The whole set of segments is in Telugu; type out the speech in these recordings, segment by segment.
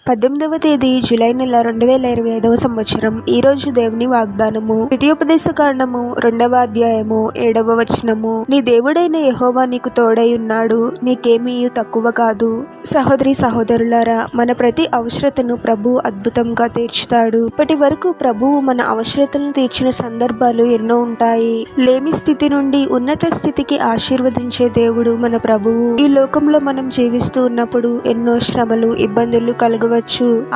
18వ తేదీ జూలై నెల 2025వ సంవత్సరం. ఈరోజు దేవుని వాగ్దానము. ద్వితీయోపదేశ కాండము 2వ అధ్యాయము 7వ వచనము. నీ దేవుడైన యెహోవా నీకు తోడై ఉన్నాడు, నీకేమీ తక్కువ కాదు. సహోదరి సహోదరులారా, మన ప్రతి అవసరతను ప్రభు అద్భుతంగా తీర్చుతాడు. ఇప్పటి వరకు ప్రభువు మన అవసరతలను తీర్చిన సందర్భాలు ఎన్నో ఉంటాయి. లేమి స్థితి నుండి ఉన్నత స్థితికి ఆశీర్వదించే దేవుడు మన ప్రభువు. ఈ లోకంలో మనం జీవిస్తూ ఉన్నప్పుడు ఎన్నో శ్రమలు, ఇబ్బందులు కలగవచ్చు.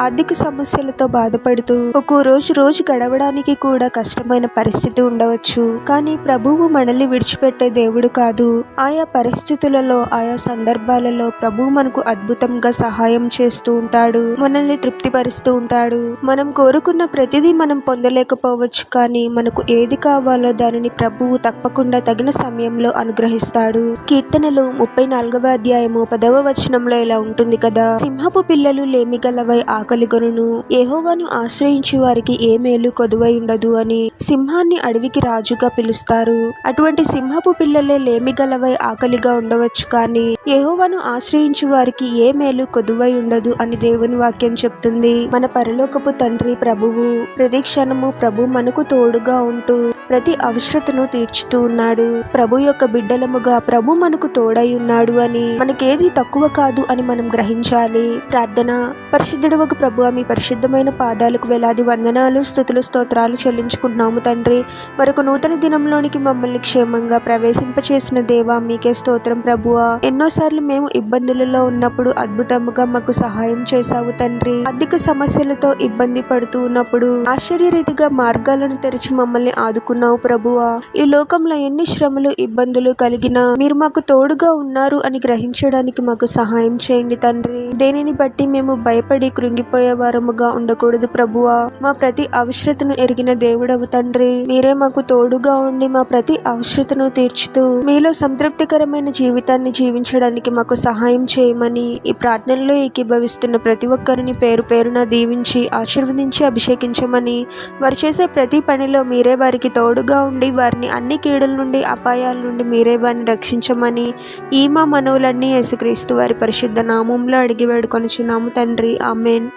ఆర్థిక సమస్యలతో బాధపడుతూ ఒక్కో రోజు గడవడానికి కూడా కష్టమైన పరిస్థితి ఉండవచ్చు. కానీ ప్రభువు మనల్ని విడిచిపెట్టే దేవుడు కాదు. ఆయా పరిస్థితులలో, ఆయా సందర్భాలలో ప్రభువు మనకు అద్భుతంగా సహాయం చేస్తూ ఉంటాడు. మనల్ని తృప్తిపరుస్తూ ఉంటాడు. మనం కోరుకున్న ప్రతిదీ మనం పొందలేకపోవచ్చు, కానీ మనకు ఏది కావాలో దానిని ప్రభువు తప్పకుండా తగిన సమయంలో అనుగ్రహిస్తాడు. కీర్తనలు 34వ అధ్యాయము 10వ వచనంలో ఇలా ఉంటుంది కదా, సింహపు పిల్లలు లేమి గలవై ఆకలిగొనును, యెహోవాను ఆశ్రయించు వారికి ఏ మేలు కొదువై ఉండదు అని. సింహాన్ని అడవికి రాజుగా పిలుస్తారు. అటువంటి సింహపు పిల్లలే లేమి గలవై ఆకలిగా ఉండవచ్చు, కానీ యెహోవాను ఆశ్రయించు వారికి ఏ మేలు కొదువై ఉండదు అని దేవుని వాక్యం చెప్తుంది. మన పరలోకపు తండ్రి ప్రభువు ప్రతి క్షణము ప్రభు మనకు తోడుగా ఉంటూ ప్రతి అవసరతను తీర్చుతూ ఉన్నాడు. ప్రభు యొక్క బిడ్డలముగా ప్రభు మనకు తోడై ఉన్నాడు అని, మనకేది తక్కువ కాదు అని మనం గ్రహించాలి. ప్రార్థన. పరిశుద్ధుడవగు ప్రభువా, మీ పరిశుద్ధమైన పాదాలకు వేలాది వందనాలు, స్తుతులు, స్తోత్రాలు చెల్లించుకుంటున్నాము తండ్రి. మరొక నూతన దినంలోనికి మమ్మల్ని క్షేమంగా ప్రవేశింపచేసిన దేవా, మీకే స్తోత్రం ప్రభువా. ఎన్నోసార్లు మేము ఇబ్బందులలో ఉన్నప్పుడు అద్భుతముగా మాకు సహాయం చేశావు తండ్రి. ఆర్థిక సమస్యలతో ఇబ్బంది పడుతూ ఉన్నప్పుడు ఆశ్చర్యరీతిగా మార్గాలను తెరిచి మమ్మల్ని ఆదుకున్నావు ప్రభువా. ఈ లోకంలో ఎన్ని శ్రమలు, ఇబ్బందులు కలిగినా మీరు మాకు తోడుగా ఉన్నారు అని గ్రహించడానికి మాకు సహాయం చేయండి తండ్రి. దేనిని బట్టి మేము భయపడి కృంగిపోయే వారముగా ఉండకూడదు ప్రభువా. మా ప్రతి అవసరతను ఎరిగిన దేవుడవు తండ్రి. మీరే మాకు తోడుగా ఉండి మా ప్రతి అవసరతను తీర్చుతూ మీలో సంతృప్తికరమైన జీవితాన్ని జీవించడానికి మాకు సహాయం చేయమని ఈ ప్రార్థనలో ఏకీభవిస్తున్న ప్రతి ఒక్కరిని పేరు పేరున దీవించి ఆశీర్వదించి అభిషేకించమని, వారు చేసే ప్రతి పనిలో మీరే వారికి తోడుగా ఉండి వారిని అన్ని కీడుల నుండి, అపాయాల నుండి మీరే వారిని రక్షించమని ఈ మా మనవులన్నీ యేసుక్రీస్తు వారి పరిశుద్ధ నామంలో అడిగి వేడుకొనుచున్నాము తండ్రి. ఆమేన్.